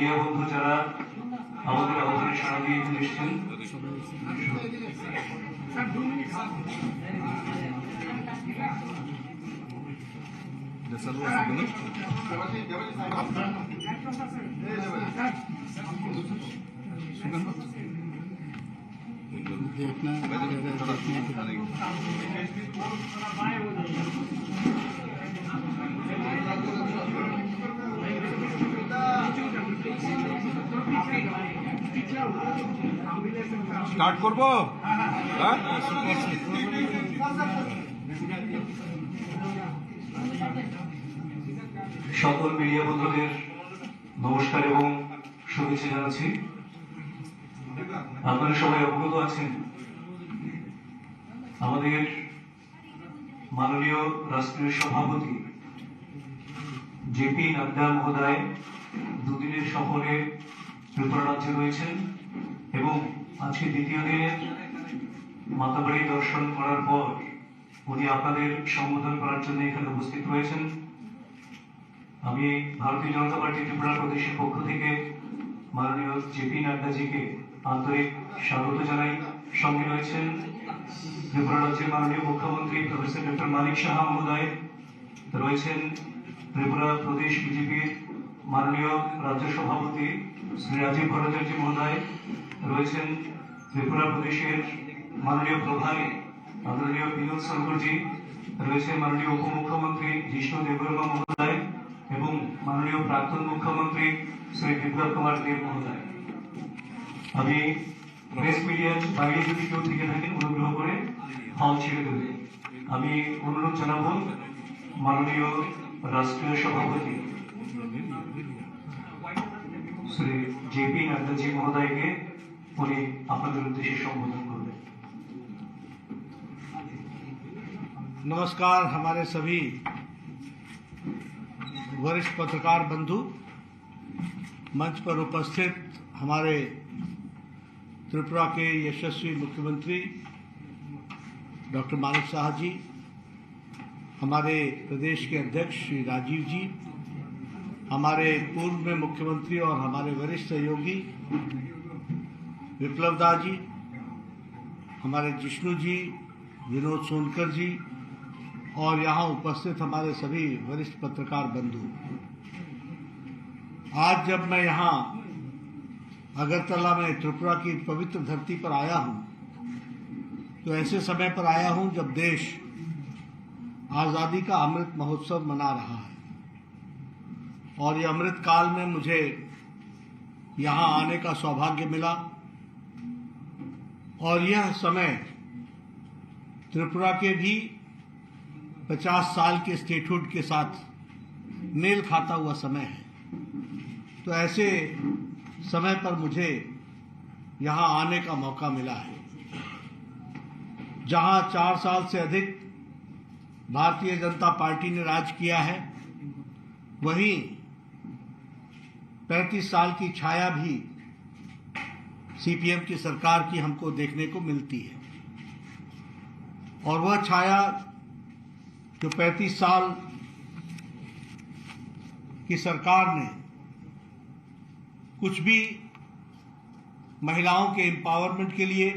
Media বন্ধু যারা আমাদের আহ্বানে সাড়া দিয়ে এসেছেন, স্টার্ট করবো। সকল মিডিয়া বন্ধুদের নমস্কার এবং শুভেচ্ছা জানাচ্ছি। আপনারা সবাই অবগত আছেন, আমাদের মাননীয় রাষ্ট্রীয় সভাপতি জেপি নাড্ডা মহোদয় দুদিনের সফরে ত্রিপুরা রাজ্যে রয়েছেন এবং আজকে দ্বিতীয় দিনের মাতাবাড়ি দর্শন করার পর উনি আপনাদের সম্বোধন করার জন্য এখানে উপস্থিত রয়েছেন। আমি ভারতীয় জনতা পার্টি ত্রিপুরা প্রদেশের পক্ষ থেকে মাননীয় জেপি নাড্ডাজিকে আন্তরিক স্বাগত জানাই। সঙ্গে রয়েছেন ত্রিপুরা রাজ্যের মাননীয় মুখ্যমন্ত্রী প্রফেসর ডক্টর মানিক সাহা মহোদয়, রয়েছেন ত্রিপুরা প্রদেশ বিজেপির মাননীয় রাজ্য সভাপতি শ্রী রাজীব ভট্টাচার্য মহোদয়, রয়েছেন ত্রিপুরা প্রদেশের মাননীয় প্রভারী আদরণীয় বিনোদ শঙ্করজি, রয়েছেন মাননীয় উপমুখ্যমন্ত্রী জিষ্ণু দেববর্মা মহোদয় এবং মাননীয় প্রাক্তন মুখ্যমন্ত্রী শ্রী বিপ্লব কুমার দেব মহোদয়। আমি প্রেস মিডিয়ার বাইরে যদি কেউ থেকে থাকেন অনুগ্রহ করে হল ছেড়ে দেবে। আমি অনুরোধ জানাবো মাননীয় রাষ্ট্রীয় সভাপতি শ্রী জেপি নাড্ডাজি মহোদয়কে উনি আপনাদের উদ্দেশ্যে সম্বোধন করবেন। नमस्कार हमारे सभी वरिष्ठ पत्रकार बंधु, मंच पर उपस्थित हमारे त्रिपुरा के यशस्वी मुख्यमंत्री डॉक्टर मानिक साहा जी, हमारे प्रदेश के अध्यक्ष श्री राजीव जी, हमारे पूर्व में मुख्यमंत्री और हमारे वरिष्ठ सहयोगी विप्लव दा जी, हमारे जिष्णु जी, विनोद सोनकर जी और यहाँ उपस्थित हमारे सभी वरिष्ठ पत्रकार बंधु। आज जब मैं यहाँ अगरतला में त्रिपुरा की पवित्र धरती पर आया हूँ तो ऐसे समय पर आया हूँ जब देश आज़ादी का अमृत महोत्सव मना रहा है और ये अमृत काल में मुझे यहाँ आने का सौभाग्य मिला और यह समय त्रिपुरा के भी 50 साल के स्टेटहुड के साथ मेल खाता हुआ समय है। तो ऐसे समय पर मुझे यहाँ आने का मौका मिला है, जहाँ 4 साल से अधिक भारतीय जनता पार्टी ने राज किया है, वहीं 35 साल की छाया भी सीपीएम की सरकार की हमको देखने को मिलती है। और वह छाया जो 35 साल की सरकार ने कुछ भी महिलाओं के एम्पावरमेंट के लिए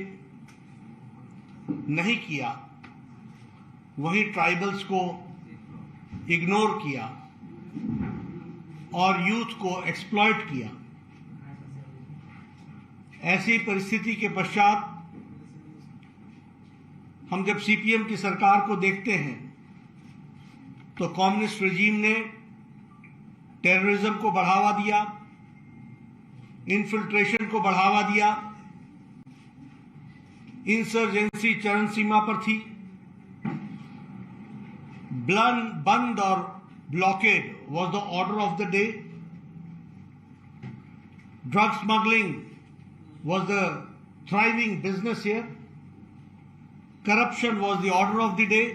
नहीं किया, वहीं ट्राइबल्स को इग्नोर किया और यूथ को एक्सप्लॉइट किया। ऐसी परिस्थिति के पश्चात हम जब सीपीएम की सरकार को देखते हैं तो कम्युनिस्ट रेजीम ने टेररिज्म को बढ़ावा दिया, इन्फिल्ट्रेशन को बढ़ावा दिया, इंसर्जेंसी चरम सीमा पर थी, बंद और blockade was the order of the day, drug smuggling was the thriving business here, corruption was the order of the day,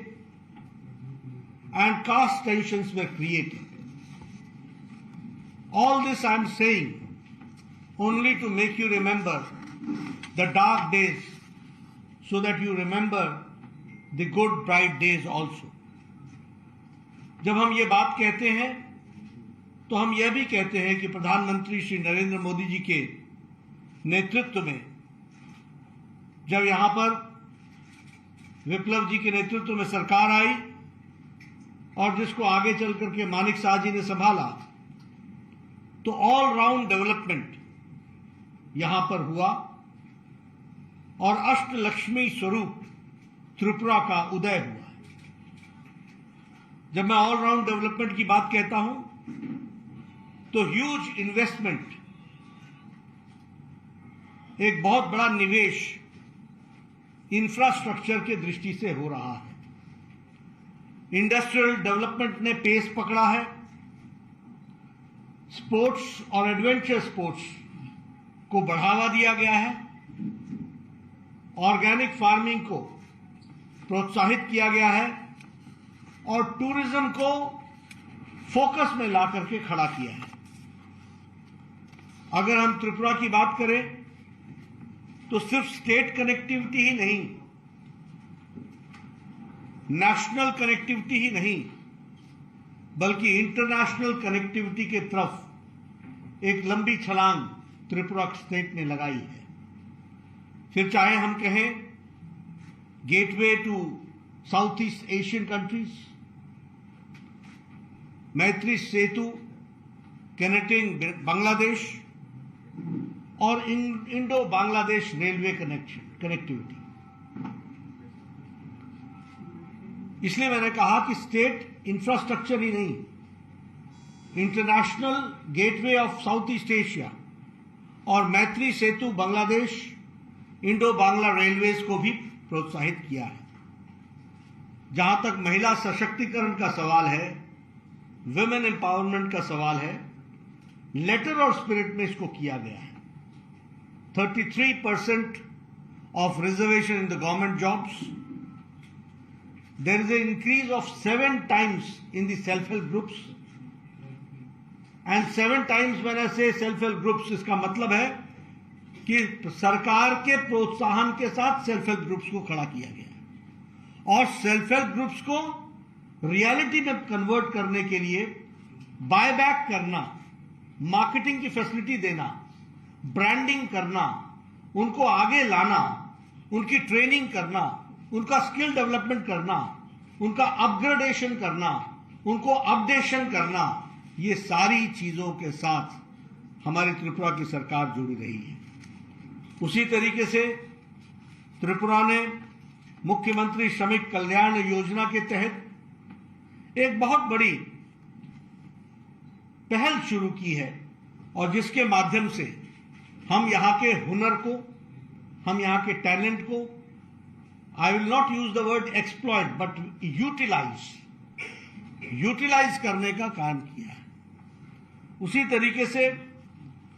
and caste tensions were created. All this I am saying only to make you remember the dark days so that you remember the good bright days also. जब हम ये बात कहते हैं तो हम यह भी कहते हैं कि प्रधानमंत्री श्री नरेंद्र मोदी जी के नेतृत्व में, जब यहां पर विप्लव जी के नेतृत्व में सरकार आई और जिसको आगे चल करके मानिक शाह जी ने संभाला, तो ऑल राउंड डेवलपमेंट यहां पर हुआ और अष्टलक्ष्मी स्वरूप त्रिपुरा का उदय हुआ। जब मैं ऑल राउंड डेवलपमेंट की बात कहता हूं तो ह्यूज इन्वेस्टमेंट, एक बहुत बड़ा निवेश इंफ्रास्ट्रक्चर के दृष्टि से हो रहा है। इंडस्ट्रियल डेवलपमेंट ने पेस पकड़ा है। स्पोर्ट्स और एडवेंचर स्पोर्ट्स को बढ़ावा दिया गया है। ऑर्गेनिक फार्मिंग को प्रोत्साहित किया गया है और टूरिज्म को फोकस में ला करके खड़ा किया है। अगर हम त्रिपुरा की बात करें तो सिर्फ स्टेट कनेक्टिविटी ही नहीं, नेशनल कनेक्टिविटी ही नहीं, बल्कि इंटरनेशनल कनेक्टिविटी के तरफ एक लंबी छलांग त्रिपुरा स्टेट ने लगाई है। फिर चाहे हम कहें gateway to South East Asian countries, Maitri Setu connecting Bangladesh और इंडो बांग्लादेश रेलवे कनेक्टिविटी। इसलिए मैंने कहा कि स्टेट इंफ्रास्ट्रक्चर ही नहीं, international gateway of south east Asia और मैत्री सेतु बांग्लादेश इंडो बांग्ला रेलवेज को भी प्रोत्साहित किया है। जहां तक महिला सशक्तिकरण का सवाल है, विमेन एम्पावरमेंट का सवाल है, लेटर और स्पिरिट में इसको किया गया है। 33% of reservation in the government jobs. There is an increase of 7 times in the self-help groups. And 7 times when I say self-help groups, इसका मतलब है कि सरकार के प्रोत्साहन के साथ सेल्फ हेल्प ग्रुप्स को खड़ा किया गया और सेल्फ हेल्प ग्रुप्स को रियलिटी में कन्वर्ट करने के लिए बायबैक करना, मार्केटिंग की फैसिलिटी देना, ब्रांडिंग करना, उनको आगे लाना, उनकी ट्रेनिंग करना, उनका स्किल डेवलपमेंट करना, उनका अपग्रेडेशन करना, उनको अपडेशन करना, ये सारी चीजों के साथ हमारी त्रिपुरा की सरकार जुड़ी रही है। उसी तरीके से त्रिपुरा ने मुख्यमंत्री श्रमिक कल्याण योजना के तहत एक बहुत बड़ी पहल शुरू की है और जिसके माध्यम से हम यहां के हुनर को, हम यहां के टैलेंट को, I will not use the word exploit but utilise करने का काम किया है। उसी तरीके से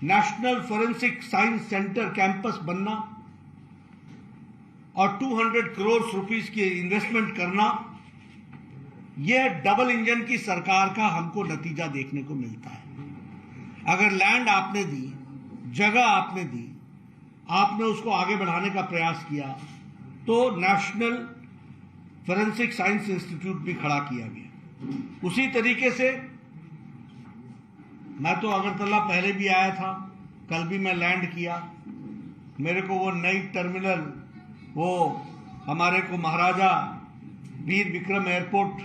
national forensic science centre campus बनना और 200 करोड़ रुपीस की इन्वेस्टमेंट करना, यह डबल इंजन की सरकार का हमको नतीजा देखने को मिलता है। अगर लैंड आपने दी, जगह आपने दी, आपने उसको आगे बढ़ाने का प्रयास किया, तो नेशनल फोरेंसिक साइंस इंस्टीट्यूट भी खड़ा किया गया। उसी तरीके से मैं तो अगरतला पहले भी आया था, कल भी मैं लैंड किया। मेरे को वो नई टर्मिनल, वो हमारे को Maharaja Bir Vikram airport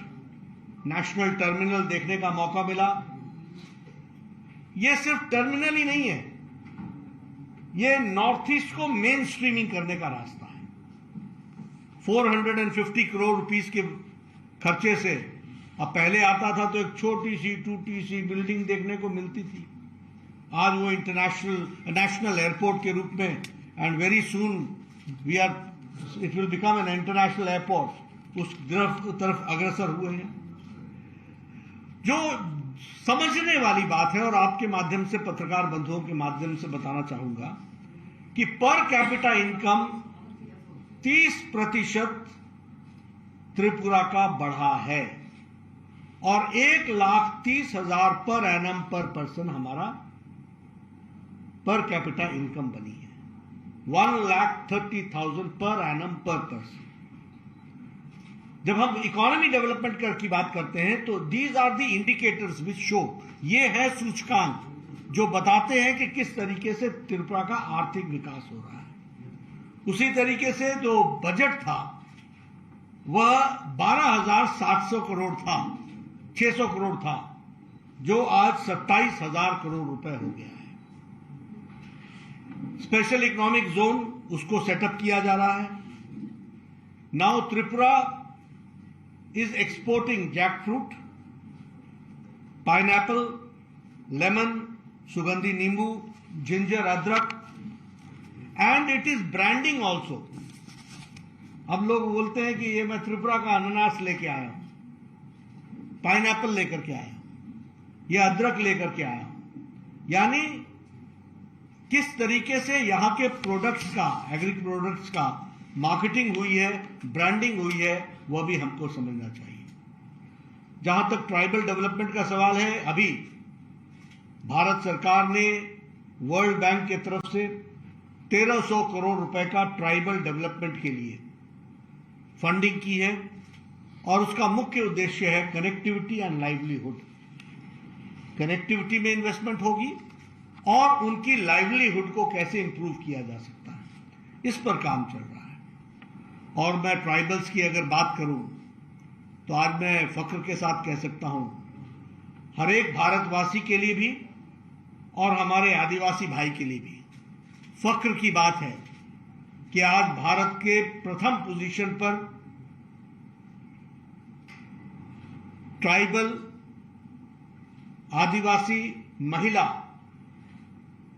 national terminal देखने का मौका मिला। ये सिर्फ टर्मिनल ही नहीं है, ये नॉर्थ ईस्ट को मेन स्ट्रीमिंग करने का रास्ता है। 450 करोड़ रुपीस के खर्चे से, अब पहले आता था तो एक छोटी सी टूटी सी बिल्डिंग देखने को मिलती थी, आज वो नेशनल एयरपोर्ट के रूप में, and very soon it will become an international airport, उस तरफ अग्रसर हुए हैं। जो समझने वाली बात है, और आपके माध्यम से, पत्रकार बंधुओं के माध्यम से बताना चाहूंगा कि पर कैपिटा इनकम 30% त्रिपुरा का बढ़ा है और 1,30,000 पर एनम पर पर्सन हमारा पर कैपिटा इनकम बनी है। 1,30,000 पर एनम पर पर्सन। जब हम इकोनॉमी डेवलपमेंट की बात करते हैं तो these are the indicators which show, ये है सूचकांक जो बताते हैं कि किस तरीके से त्रिपुरा का आर्थिक विकास हो रहा है। उसी तरीके से जो बजट था वह 12,700 करोड़ था, 600 करोड़ था, जो आज 27,000 करोड़ रुपए हो गया है। स्पेशल इकोनॉमिक जोन उसको सेटअप किया जा रहा है। Now Tripura is exporting jackfruit, pineapple, lemon, सुगंधी नींबू, जिंजर, अदरक, and it is branding also. अब लोग बोलते हैं कि ये मैं त्रिपुरा का अनानास लेके आया हूं, पाइनएप्पल लेकर के आया हूं, ये अदरक लेकर के आया हूं। यानी किस तरीके से यहां के प्रोडक्ट्स का, एग्री प्रोडक्ट्स का मार्केटिंग हुई है, ब्रांडिंग हुई है, वह भी हमको समझना चाहिए। जहां तक ट्राइबल डेवलपमेंट का सवाल है, अभी भारत सरकार ने वर्ल्ड बैंक की तरफ से 1300 करोड़ रुपए का ट्राइबल डेवलपमेंट के लिए फंडिंग की है और उसका मुख्य उद्देश्य है कनेक्टिविटी एंड लाइवलीहुड। कनेक्टिविटी में इन्वेस्टमेंट होगी और उनकी लाइवलीहुड को कैसे इंप्रूव किया जा सकता है, इस पर काम चल रहा है। और मैं ट्राइबल्स की अगर बात करूं तो आज मैं फख्र के साथ कह सकता हूं, हर एक भारतवासी के लिए भी और हमारे आदिवासी भाई के लिए भी फख्र की बात है कि आज भारत के प्रथम पोजीशन पर ट्राइबल आदिवासी महिला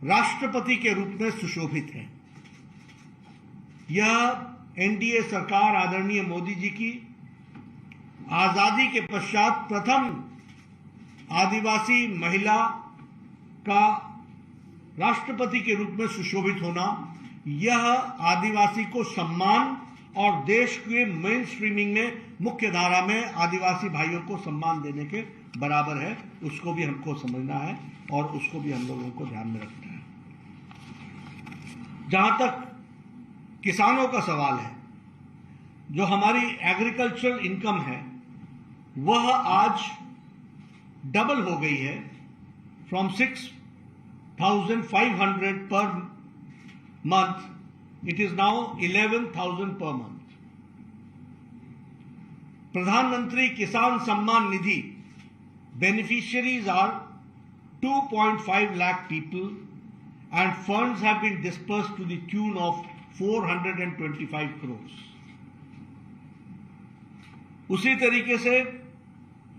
राष्ट्रपति के रूप में सुशोभित है। यह एनडीए सरकार आदरणीय मोदी जी की आजादी के पश्चात प्रथम आदिवासी महिला का राष्ट्रपति के रूप में सुशोभित होना, यह आदिवासी को सम्मान और देश के मेन स्ट्रीमिंग में, मुख्य धारा में आदिवासी भाइयों को सम्मान देने के बराबर है। उसको भी हमको समझना है और उसको भी हम लोगों को ध्यान में रखना है। जहां तक किसानों का सवाल है, जो हमारी एग्रीकल्चरल इनकम है वह आज डबल हो गई है, फ्रॉम 6,500 पर month, it is now 11,000 per month. प्रधानमंत्री किसान Samman Nidhi beneficiaries are 2.5 lakh people and funds have been dispersed to the tune of 425 crores. उसी तरीके से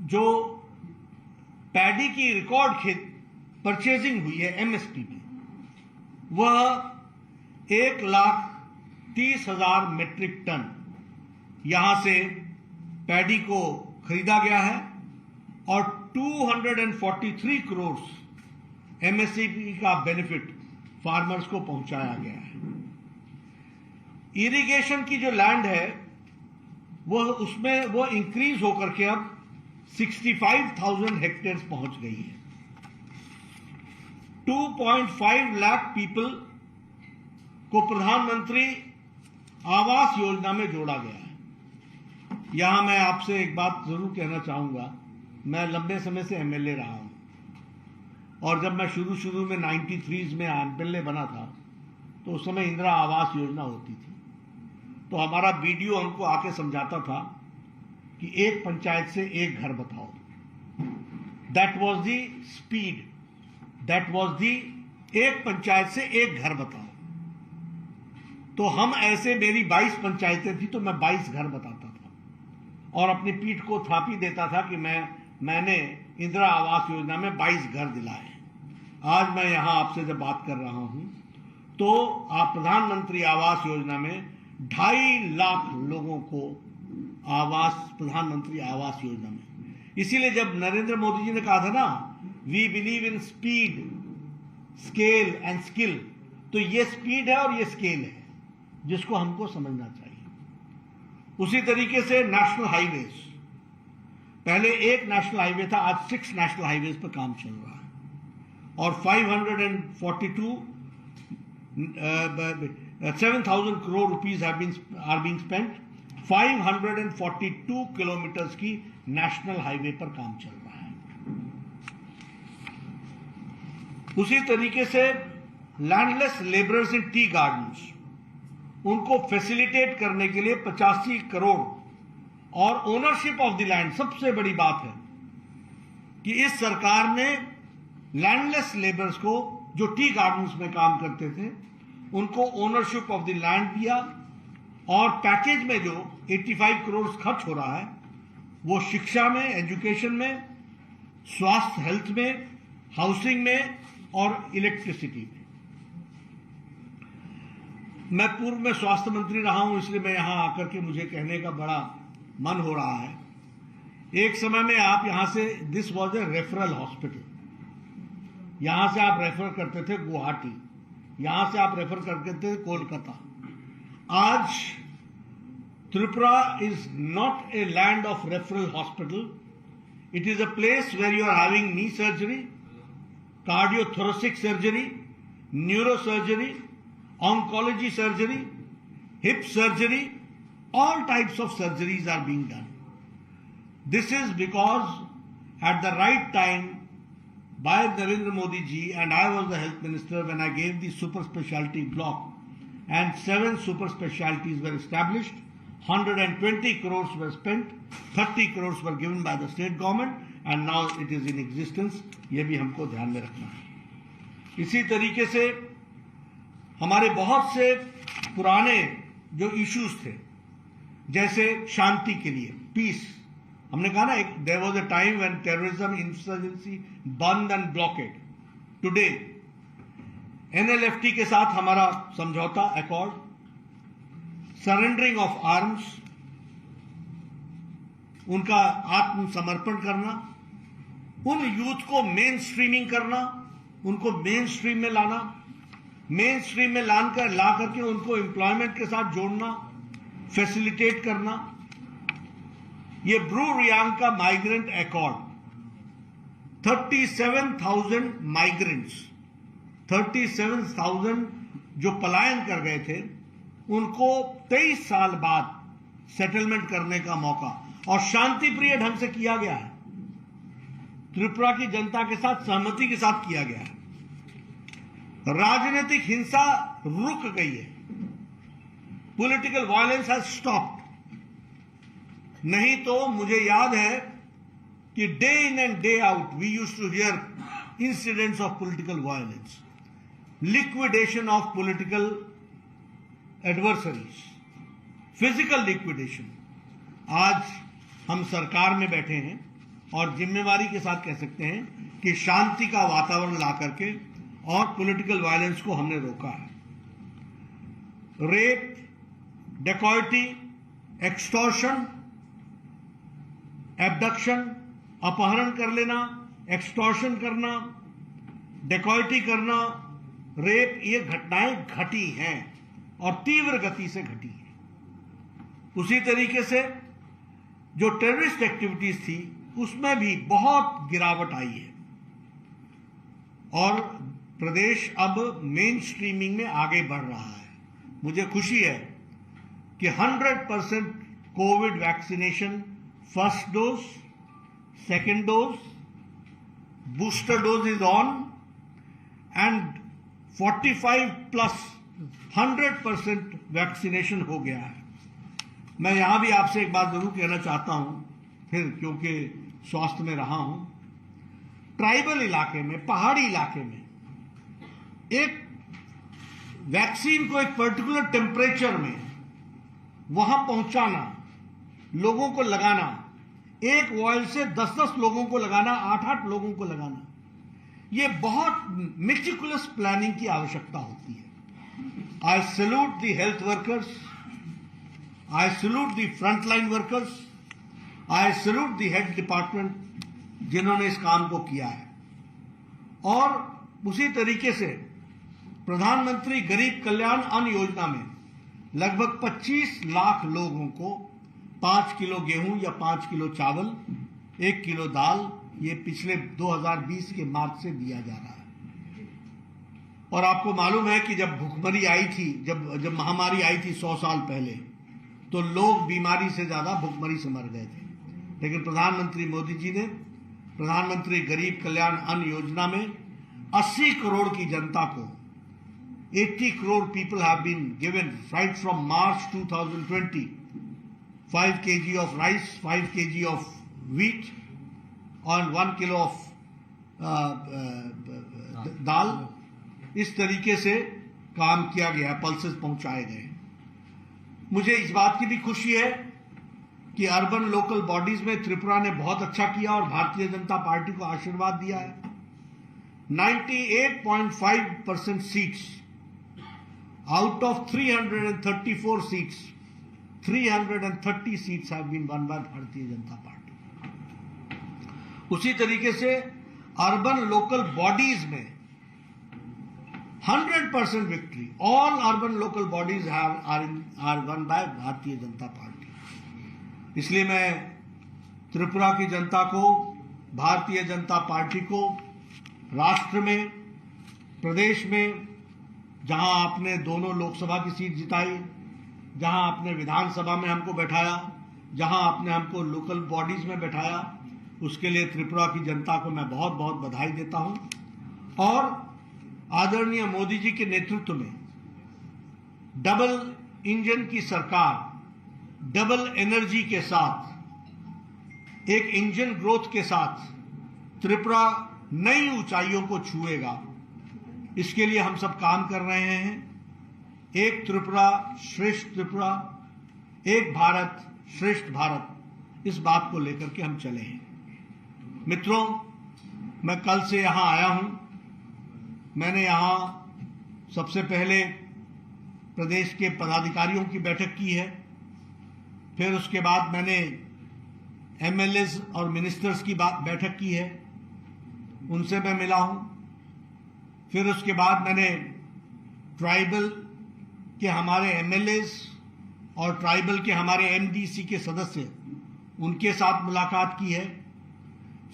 जो पैडी की रिकॉर्ड खेत परचेजिंग हुई है एमएसपी में, वह 1,30,000 मीट्रिक टन यहां से पैडी को खरीदा गया है और 243 करोड़ एमएसपी का बेनिफिट फार्मर्स को पहुंचाया गया है। इरिगेशन की जो लैंड है वो इंक्रीज होकर के अब 65,000 हेक्टेयर पहुंच गई है। 2.5 लाख पीपल को प्रधानमंत्री आवास योजना में जोड़ा गया है। यहां मैं आपसे एक बात जरूर कहना चाहूंगा, मैं लंबे समय से एमएलए रहा हूं और जब मैं शुरू में 93 में एमएलए बना था तो उस समय इंदिरा आवास योजना होती थी। तो हमारा बीडीओ हमको आके समझाता था कि एक पंचायत से एक घर बताओ। That was the speed, that was the एक पंचायत से एक घर बताओ। तो हम ऐसे, मेरी 22 पंचायतें थी तो मैं 22 घर बताता था और अपनी पीठ को थापी देता था कि मैंने इंदिरा आवास योजना में 22 घर दिलाए। आज मैं यहां आपसे जब बात कर रहा हूं तो आप प्रधानमंत्री आवास योजना में 2.5 लाख लोगों को आवास, प्रधानमंत्री आवास योजना में। इसीलिए जब नरेंद्र मोदी जी ने कहा था ना, we believe in speed, scale and skill, तो ये स्पीड है और ये स्केल है जिसको हमको समझना चाहिए। उसी तरीके से नेशनल हाईवेज, पहले एक नेशनल हाईवे था, आज 6 नेशनल हाईवेज पर काम चल रहा है और 7,000 crore rupees are being spent 542 kilometres की नेशनल हाईवे पर काम चल रहा है। उसी तरीके से लैंडलेस लेबरर्स इन टी गार्डन्स, उनको फैसिलिटेट करने के लिए 85 करोड़, और ओनरशिप ऑफ द लैंड। सबसे बड़ी बात है कि इस सरकार ने लैंडलेस लेबर्स को, जो टी गार्डन्स में काम करते थे, उनको ओनरशिप ऑफ द लैंड दिया, और पैकेज में जो 85 करोड़ खर्च हो रहा है वो शिक्षा में, एजुकेशन में, स्वास्थ्य हेल्थ में, हाउसिंग में और इलेक्ट्रिसिटी में। मैं पूर्व में स्वास्थ्य मंत्री रहा हूं, इसलिए मैं यहां आकर के मुझे कहने का बड़ा मन हो रहा है। एक समय में आप यहां से, this was a referral hospital, यहां से आप रेफर करते थे गुवाहाटी, यहां से आप रेफर करते थे कोलकाता। आज Tripura is not a land of referral hospital, it is a place where you are having knee surgery, cardiothoracic surgery, neuro surgery, oncology surgery, hip surgery, all types of surgeries are being done. This is because at the right time by Narendra Modi ji, and I was the health minister when I gave the super specialty block, and 7 super specialties were established, 120 crores were spent, 30 crores were given by the state government, and now it is in existence. ये भी हमको ध्यान में रखना है। इसी तरीके से हमारे बहुत से पुराने जो इश्यूज थे, जैसे शांति के लिए, पीस, हमने कहा ना, there was a time when terrorism, insurgency, bandh and blockade. Today NLFT के साथ हमारा समझौता, अकॉर्ड, सरेंडरिंग ऑफ आर्म्स, उनका आत्मसमर्पण करना, उन यूथ को मेन स्ट्रीमिंग करना, उनको मेन स्ट्रीम में लाना, मेन स्ट्रीम में ला करके उनको एम्प्लॉयमेंट के साथ जोड़ना, फैसिलिटेट करना। ये ब्रू रियांग का माइग्रेंट अकॉर्ड, 37,000 माइग्रेंट्स, 37,000 जो पलायन कर गए थे, उनको 23 साल बाद सेटलमेंट करने का मौका, और शांतिप्रिय ढंग से किया गया है, त्रिपुरा की जनता के साथ सहमति के साथ किया गया है। राजनीतिक हिंसा रुक गई है, पॉलिटिकल वायलेंस हैज स्टॉप्ड। नहीं तो मुझे याद है कि day in and day out we used to hear incidents of political violence, liquidation of political adversaries, physical liquidation. आज हम सरकार में बैठे हैं और जिम्मेवारी के साथ कह सकते हैं कि शांति का वातावरण ला करके और पॉलिटिकल वायलेंस को हमने रोका है। रेप, डेकॉयटी, एक्सटॉर्शन, एब्डक्शन, अपहरण कर लेना, एक्सटॉर्शन करना, डेकॉयटी करना, रेप, ये घटनाएं घटी हैं और तीव्र गति से घटी हैं। उसी तरीके से जो टेररिस्ट एक्टिविटीज थी उसमें भी बहुत गिरावट आई है, और प्रदेश अब मेन स्ट्रीमिंग में आगे बढ़ रहा है। मुझे खुशी है कि 100% Covid vaccination, first dose, second dose, booster dose is on, and 45+ 100% vaccination हो गया है। मैं यहां भी आपसे एक बात जरूर कहना चाहता हूं, फिर क्योंकि स्वास्थ्य में रहा हूं, ट्राइबल इलाके में, पहाड़ी इलाके में एक वैक्सीन को एक पर्टिकुलर टेम्परेचर में वहां पहुंचाना, लोगों को लगाना, एक वॉयल से 10-10 लोगों को लगाना, 8-8 लोगों को लगाना, ये बहुत मेटिकुलस प्लानिंग की आवश्यकता होती है। आई salute the health workers, I salute the frontline workers, I salute the head department जिन्होंने इस काम को किया है। और उसी तरीके से प्रधानमंत्री गरीब कल्याण अन्न योजना में लगभग 25 लाख लोगों को 5 किलो गेहूं या 5 किलो चावल, 1 किलो दाल, ये पिछले 2020 के मार्च से दिया जा रहा है। और आपको मालूम है कि जब भुखमरी आई थी, जब महामारी आई थी 100 साल पहले, तो लोग बीमारी से ज्यादा भुखमरी से मर गए थे। लेकिन प्रधानमंत्री मोदी जी ने प्रधानमंत्री गरीब कल्याण अन्न योजना में 80 करोड़ की जनता को 80 crore people have been given right from March 2020 5 kg of rice, 5 kg of wheat and 1 kilo of दाल। इस तरीके से काम किया गया, पल्सेस पहुंचाए गए। मुझे इस बात की भी खुशी है कि अर्बन लोकल बॉडीज में त्रिपुरा ने बहुत अच्छा किया और भारतीय जनता पार्टी को आशीर्वाद दिया है। 98.5% seats out of 334 seats, 330 seats have been won by भारतीय जनता पार्टी। उसी तरीके से अर्बन लोकल बॉडीज में 100% victory, all urban local bodies are won by Bharatiya Janata party. इसलिए मैं त्रिपुरा की जनता को, भारतीय जनता पार्टी को राष्ट्र में, प्रदेश में, जहां आपने दोनों लोकसभा की सीट जिताई, जहां आपने विधानसभा में हमको बैठाया, जहां आपने हमको लोकल बॉडीज में बैठाया, उसके लिए त्रिपुरा की जनता को मैं बहुत बहुत बधाई देता हूं। और आदरणीय मोदी जी के नेतृत्व में डबल इंजन की सरकार, डबल एनर्जी के साथ, एक इंजन ग्रोथ के साथ त्रिपुरा नई ऊंचाइयों को छुएगा। इसके लिए हम सब काम कर रहे हैं। एक त्रिपुरा श्रेष्ठ त्रिपुरा, एक भारत श्रेष्ठ भारत, इस बात को लेकर के हम चले हैं। मित्रों, मैं कल से यहां आया हूं। मैंने यहां सबसे पहले प्रदेश के पदाधिकारियों की बैठक की है, फिर उसके बाद मैंने एमएलएज और मिनिस्टर्स की बैठक की है, उनसे मैं मिला हूं। फिर उसके बाद मैंने ट्राइबल के हमारे एमएलएज और ट्राइबल के हमारे एमडीसी के सदस्य, उनके साथ मुलाकात की है।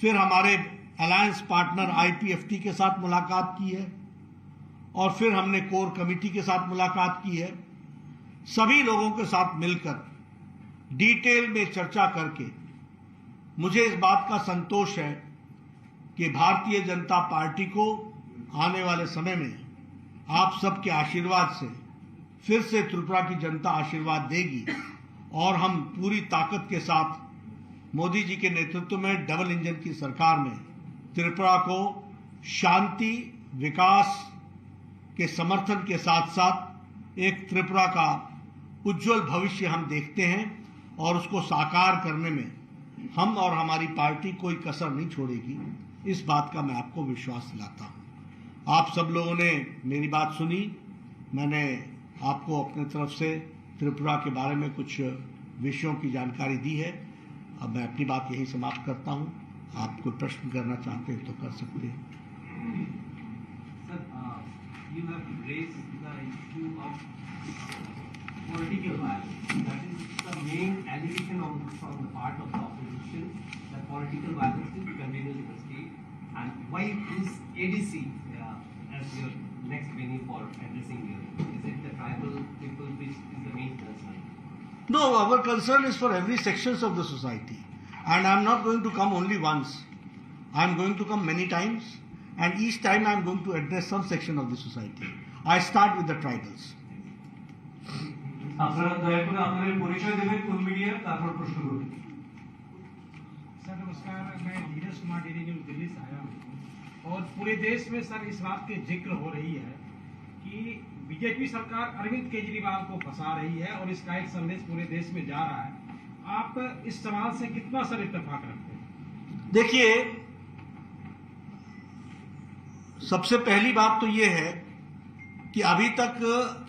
फिर हमारे अलायंस पार्टनर आईपीएफटी के साथ मुलाकात की है और फिर हमने कोर कमेटी के साथ मुलाकात की है। सभी लोगों के साथ मिलकर डिटेल में चर्चा करके मुझे इस बात का संतोष है कि भारतीय जनता पार्टी को आने वाले समय में आप सबके आशीर्वाद से फिर से त्रिपुरा की जनता आशीर्वाद देगी और हम पूरी ताकत के साथ मोदी जी के नेतृत्व में डबल इंजन की सरकार में त्रिपुरा को शांति, विकास के समर्थन के साथ साथ एक त्रिपुरा का उज्जवल भविष्य हम देखते हैं और उसको साकार करने में हम और हमारी पार्टी कोई कसर नहीं छोड़ेगी। इस बात का मैं आपको विश्वास दिलाता हूं। आप सब लोगों ने मेरी बात सुनी। मैंने आपको अपने तरफ से त्रिपुरा के बारे में कुछ विषयों की जानकारी दी है। अब मैं अपनी बात यहीं समाप्त करता हूं। आप कोई प्रश्न करना चाहते हैं तो कर सकते हैं। Sir, you have raised the issue of political violence. That is the main allegation from the part of the opposition, that political violence is continuing in the state. And why is ADC as your next venue for addressing here? Is it the tribal people which is the main concern? No, our concern is for every sections of the society. And I'm not going to come only once. I'm going to come many times. And each time I'm going to address some section of the society. I start with the tribals. আপনারা দয়া করে আপনাদের পরিচয় দেবেন, কোন media, তারপর প্রশ্ন করবেন। सर नमस्कार, मैं धीरज कुमार डेली न्यूज दिल्ली से आया हूँ और पूरे देश में सर इस बात की जिक्र हो रही है कि बीजेपी सरकार अरविंद केजरीवाल को फंसा रही है और इसका एक संदेश पूरे देश में जा रहा है। आप इस सवाल से कितना सर इत्तेफाक रखते हैं? देखिए, सबसे पहली बात तो ये है कि अभी तक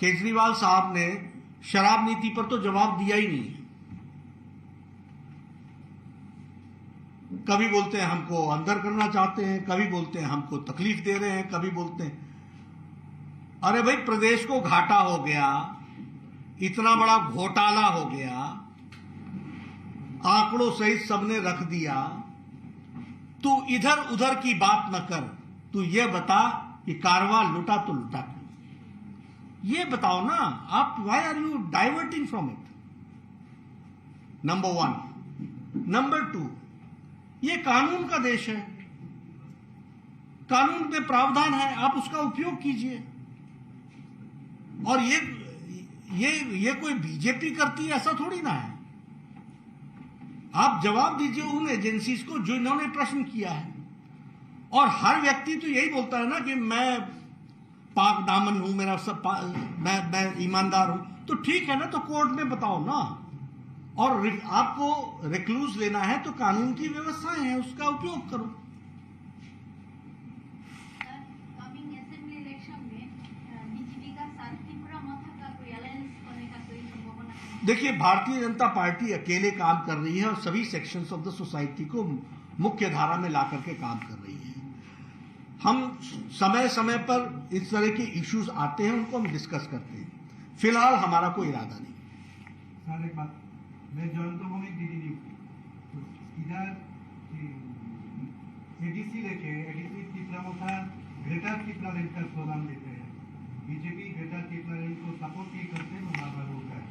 केजरीवाल साहब ने शराब नीति पर तो जवाब दिया ही नहीं है। कभी बोलते हैं हमको अंदर करना चाहते हैं, कभी बोलते हैं हमको तकलीफ दे रहे हैं, कभी बोलते हैं। अरे भाई, प्रदेश को घाटा हो गया, इतना बड़ा घोटाला हो गया, आंकड़ों सहित सबने रख दिया। तू इधर उधर की बात न कर, तू ये बता कि कारवा लुटा तो लुटा क्यों? ये बताओ ना आप, why are you diverting from it? Number 1। Number 2, ये कानून का देश है, कानून में प्रावधान है, आप उसका उपयोग कीजिए। और ये कोई बीजेपी करती है ऐसा थोड़ी ना है। आप जवाब दीजिए उन एजेंसीज को जो इन्होंने प्रश्न किया है। और हर व्यक्ति तो यही बोलता है ना कि मैं पाक दामन हूं, मेरा सब मैं ईमानदार हूं। तो ठीक है ना, तो कोर्ट में बताओ ना। और आपको रिक्लूज लेना है तो कानून की व्यवस्थाएं हैं, उसका उपयोग करो। कमिंग असेंबली इलेक्शन में बीजेपी का साथ त्रिपुरा माथा का कोई अलायंस होने का कोई संभावना है? देखिए, भारतीय जनता पार्टी अकेले काम कर रही है और सभी सेक्शंस ऑफ द सोसाइटी को मुख्य धारा में ला करके काम कर रही है। हम समय समय पर इस तरह के इश्यूज आते हैं, उनको हम डिस्कस करते हैं। फिलहाल हमारा कोई इरादा नहीं। सर एक बात, मैं जॉइन तो होंगे डीडी तो इधर एडीसी लेके एडीसी त्रिपुरा मोथा ग्रेटर त्रिपुरा रेंज का स्लोगन देते हैं। बीजेपी ग्रेटर त्रिपुरा रेंज को सपोर्ट नहीं करते, वो बार होता है।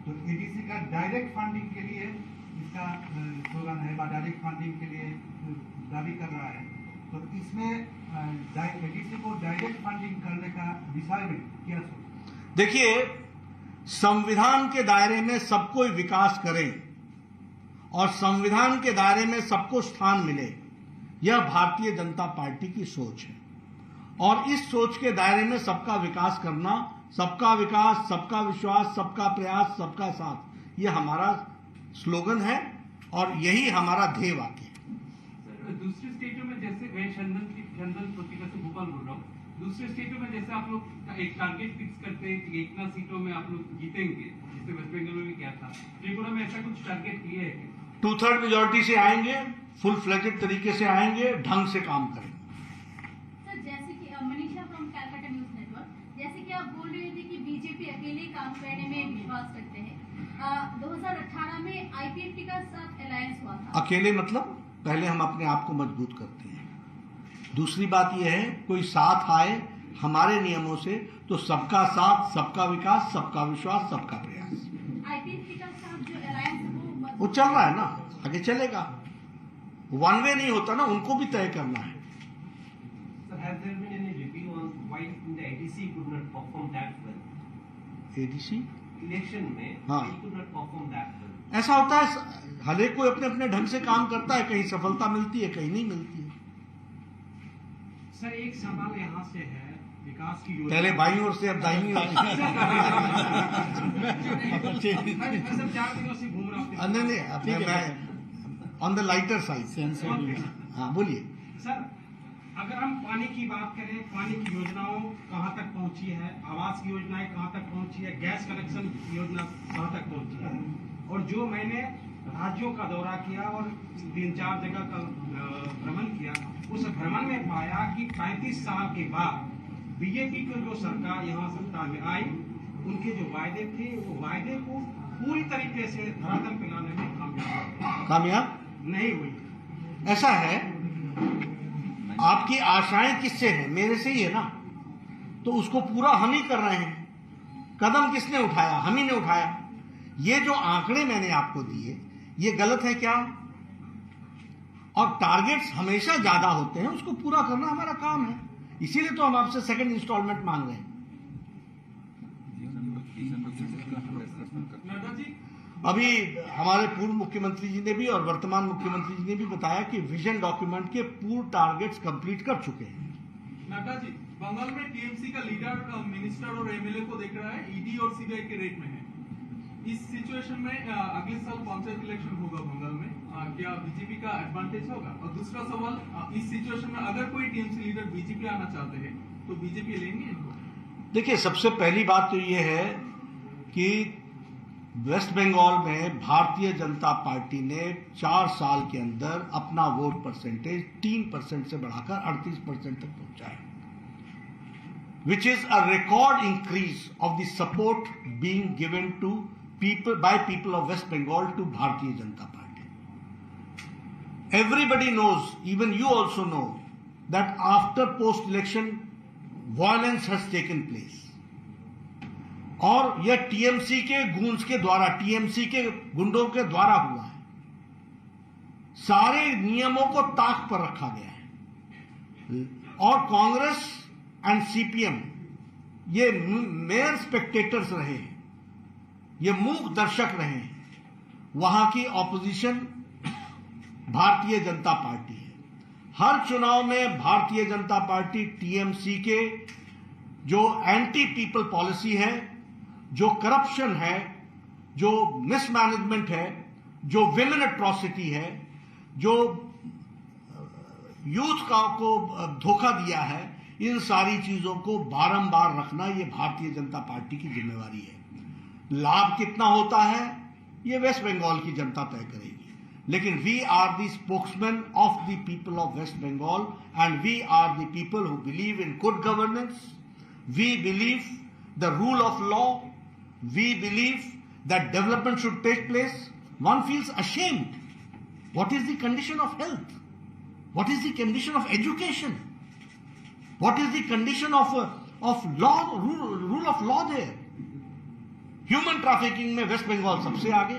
तो एडीसी का डायरेक्ट फंडिंग के लिए इसका स्लोगन है, डायरेक्ट फंडिंग के लिए दावी कर रहा है। तो इसमें एडीसी को डायरेक्ट फंडिंग करने का विषय में क्या सोच? देखिए, संविधान के दायरे में सब कोई विकास करे और संविधान के दायरे में सबको स्थान मिले, यह भारतीय जनता पार्टी की सोच है। और इस सोच के दायरे में सबका विकास करना, सबका विकास, सबका विश्वास, सबका प्रयास, सबका साथ, यह हमारा स्लोगन है और यही हमारा ध्येय वाक्य है। दूसरे स्टेटों में जैसे मैं चंदन पत्रिका से भोपाल बोल रहा हूँ, दूसरे स्टेटों में जैसे आप लोग एक टारगेट फिक्स करते हैं कि इतना सीटों में आप लोग जीतेंगे, जैसे वेस्ट बंगाल में भी क्या था, त्रिपुरा में ऐसा कुछ टारगेट लिए है? 2/3 मेजोरिटी से आएंगे, फुल फ्लेजेड तरीके से आएंगे, ढंग से काम करेंगे। सर, जैसे कि Manisha from Calcutta news network, जैसे कि आप बोल रहे थे कि बीजेपी अकेले काम करने में विश्वास करते हैं। 2018 में आईपीएफटी का साथ अलायंस हुआ था। अकेले मतलब पहले हम अपने आप को मजबूत करते हैं। दूसरी बात यह है, कोई साथ आए हमारे नियमों से तो सबका साथ, सबका विकास, सबका विश्वास, सबका प्रयास। आईपीएफटी का साथ जो अलायंस है वो चल रहा है ना, आगे चलेगा। वन वे नहीं होता ना, उनको भी तय करना है। Sir, has there been any review on why the ADC could not perform that well? ADC Election में हाँ। it could not perform that well. ऐसा होता है, हर एक कोई अपने अपने ढंग से काम करता है, कहीं सफलता मिलती है, कहीं नहीं मिलती है। सर, एक सवाल यहाँ से है, विकास की योजना पहले बाईं ओर से, अब दाहिनी ओर से। मैं सर 4 दिनों से घूम रहा हूँ। नहीं, मैं ऑन द लाइटर साइड। हाँ, बोलिए। सर, अगर हम पानी की बात करें, पानी की योजनाओं कहाँ तक पहुंची है, आवास की योजनाएं कहाँ तक पहुंची है, गैस कनेक्शन योजना कहाँ तक पहुंची है। और जो मैंने राज्यों का दौरा किया और 3-4 जगह का भ्रमण किया, उस भ्रमण में पाया कि 35 साल के बाद बीजेपी की जो सरकार यहाँ सत्ता में आई, उनके जो वायदे थे, वो वायदे को पूरी तरीके से धरातल पे लाने में कामयाब नहीं हुई। ऐसा है, आपकी आशाएं किससे हैं? मेरे से ही है ना। तो उसको पूरा हम ही कर रहे हैं। कदम किसने उठाया? हम ही ने उठाया। ये जो आंकड़े मैंने आपको दिए, ये गलत है क्या? और टारगेट्स हमेशा ज्यादा होते हैं, उसको पूरा करना हमारा काम है। इसीलिए तो हम आपसे सेकंड इंस्टॉलमेंट मांग रहे हैं। अभी हमारे पूर्व मुख्यमंत्री जी ने भी और वर्तमान मुख्यमंत्री जी ने भी बताया कि विजन डॉक्यूमेंट के पूर्ण टारगेट्स कंप्लीट कर चुके हैं। नड्डा जी, बंगाल में टीएमसी का लीडर मिनिस्टर और एमएलए को देख रहा है, ईडी और सीबीआई के रेट में है। इस सिचुएशन में अगले साल पंचायत इलेक्शन होगा बंगाल में, क्या बीजेपी का एडवांटेज होगा? और दूसरा सवाल, इस सिचुएशन में अगर कोई टीएमसी लीडर बीजेपी आना चाहते हैं तो बीजेपी लेंगे इनको? देखिए, सबसे पहली बात तो ये है कि वेस्ट बंगाल में भारतीय जनता पार्टी ने 4 साल के अंदर अपना वोट परसेंटेज 3% से बढ़ाकर 38% तक पहुंचा है, which is a record increase of the support being given to people by people of West Bengal to Bharatiya Janata Party. Everybody knows, even you also know, that after post-election violence has taken place. और यह TMC के गूंज के द्वारा, TMC के गुंडों के द्वारा हुआ है। सारे नियमों को ताक पर रखा गया है और कांग्रेस एंड सीपीएम ये मेयर स्पेक्टेटर्स रहे हैं, ये मूक दर्शक रहे हैं। वहां की ऑपोजिशन भारतीय जनता पार्टी है। हर चुनाव में भारतीय जनता पार्टी टीएमसी के जो एंटी पीपल पॉलिसी है, जो करप्शन है, जो मिसमैनेजमेंट है, जो विमेन एट्रॉसिटी है, जो यूथ को धोखा दिया है, इन सारी चीजों को बारंबार रखना ये भारतीय जनता पार्टी की जिम्मेवारी है। लाभ कितना होता है ये वेस्ट बंगाल की जनता तय करेगी, लेकिन we are the spokesman of the people of West Bengal and we are the people who believe in good governance, we believe the rule of law, we believe that development should take place. One feels ashamed. What is the condition of health? What is the condition of education? What is the condition of law, rule of law there? Human trafficking में waste Bengal सबसे आगे।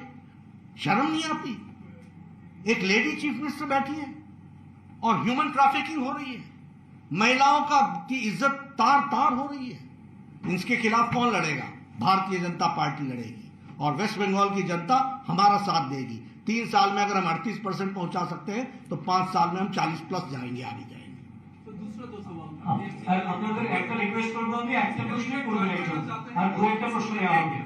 शर्म नहीं आती? एक lady chief minister बैठी है और ह्यूमन ट्रैफिकिंग हो रही है, महिलाओं की इज्जत तार तार हो रही है। इसके खिलाफ कौन लड़ेगा? भारतीय जनता पार्टी लड़ेगी और वेस्ट बंगाल की जनता हमारा साथ देगी। 3 साल में अगर हम 38% पहुंचा सकते हैं तो 5 साल में हम 40+ जाएंगे, आगे जाएंगे। तो दूसरा दो सवाल আপনাদের একটা রিকোয়েস্ট করবো, আমি একটা প্রশ্নই করবেন একজন, আর দু একটা প্রশ্ন নেওয়া হবে।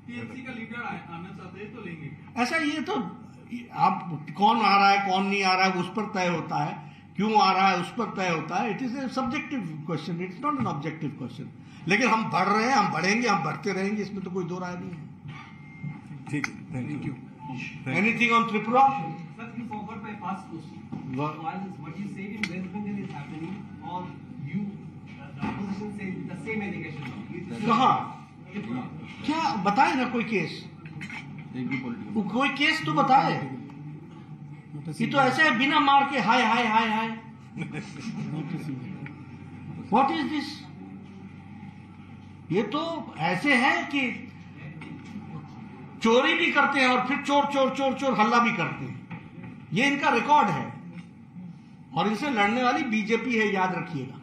टीएमसी का लीडर आना चाहते हैं तो लेंगे। ऐसा ये तो आप कौन आ रहा है कौन नहीं आ रहा है उस पर तय होता है, क्यों आ रहा है उस पर तय होता है। It is a subjective question, it's not an objective question. लेकिन हम बढ़ रहे हैं, हम बढ़ेंगे, हम बढ़ते रहेंगे, इसमें तो कोई दो राय नहीं है। ठीक है, thank you. Anything on Tripura? Sir, you forgot my first question. What? While what you said in West Bengal is happening, or you, the opposition said the same allegation. कहाँ? Tripura. क्या बताए ना कोई केस? कोई केस तो बताए। ये तो ऐसे है बिना मार के हाय हाय हाय हाय। What is this? ये तो ऐसे है कि चोरी भी करते हैं और फिर चोर चोर चोर चोर हल्ला भी करते हैं। ये इनका रिकॉर्ड है और इनसे लड़ने वाली बीजेपी है, याद रखिएगा।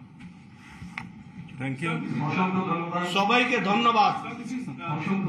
Thank you. অসংখ্য ধন্যবাদ। সবাইকে ধন্যবাদ। অসংখ্য